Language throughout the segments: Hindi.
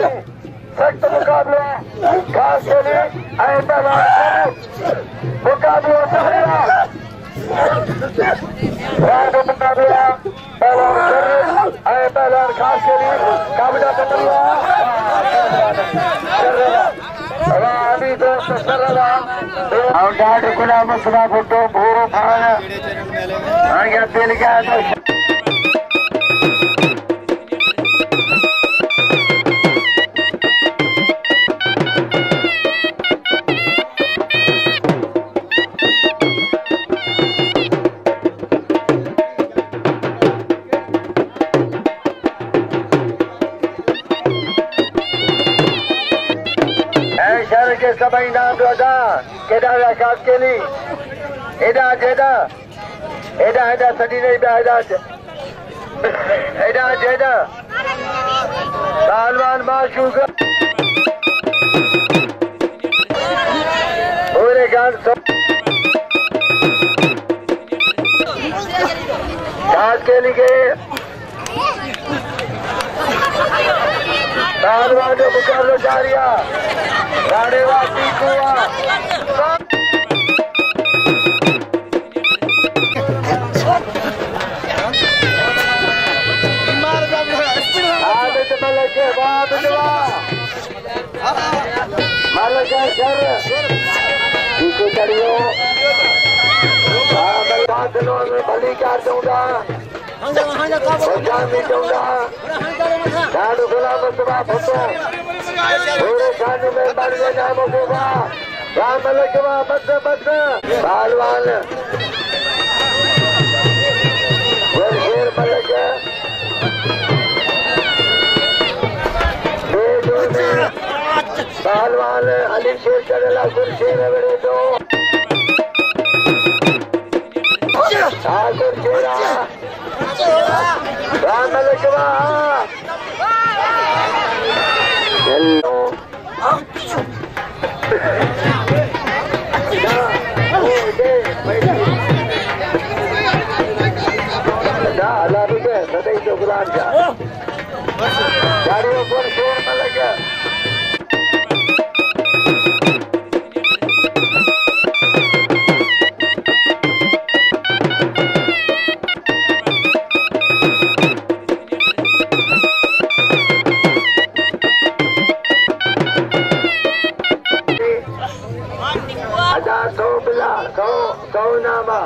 सख्त मुकाबला खास के लिए मुकाबला मुकाबला पहलवान खास के लिए काबिला अभी दोस्त खुला मसला फोटो भूरो फाना तेल गया तो के सभी नाम रोजा केदा खास के लिए एदा जेदा एदा एदा सदी नहीं बेदा एदा जेदा पहलवान माशूक पूरे गान खास के लिए पहलवान जो मुकाबला जारिया गाड़ेवासी कुआ भली कर दूंगा पूरे खाने में बढ़ गया मकूबा राम लखवा बद बद पहलवान शेर मलक पहलवान अली शेर चढ़ला गुरशेर बड़े दो गुरशेरा राम लखवा सदैव गुलाम गाड़ियों पर शोर में लगे सौ नामा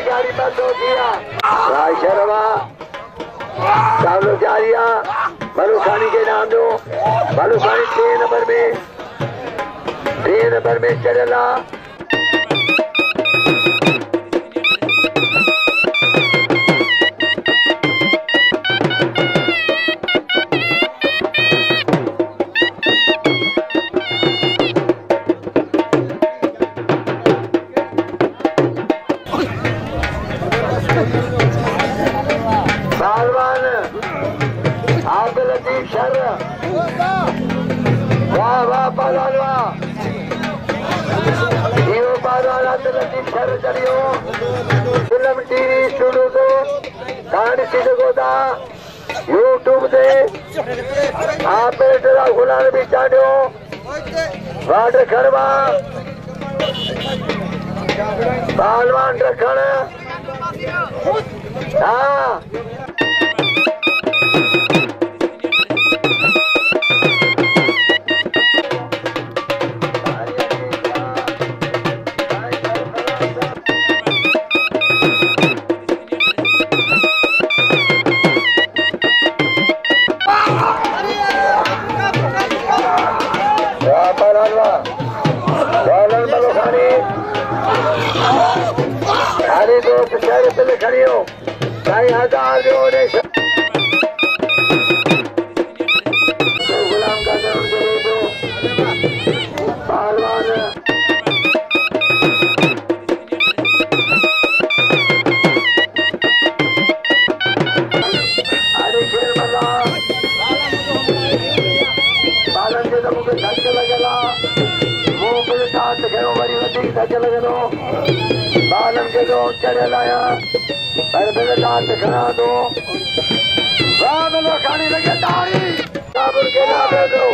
गाड़ी बंद हो गया शर्मा चावलो जारिया मलुखानी के नाम दो मलुखानी 3 नंबर में चढ़ला वाह वाह पहलवान चलियो फिल्म टीवी स्टूडियो को कहानी सीधे था यूट्यूब से आप गुलाल भी चाहो वाट खड़वा पहलवान रखण हाँ अरे दोस्त शहर से खड़ी हो 2,000 गुलाम का पहलवान था चले गए बालम के दो चढ़े लाया पर पहले दांत खड़ा दो वाह में खाने लगे तारी साबुन के नाम दो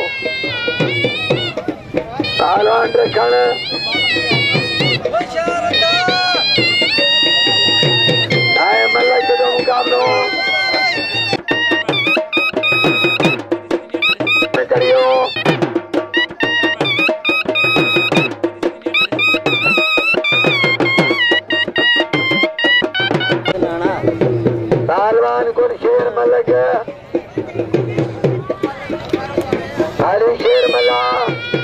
पहलवान रखण नाय मल्ल के दो मुकाबलो करियो पहलवान को शेर मलक हरी शेर मला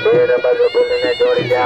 शेर मल बुल ने जोड़ दिया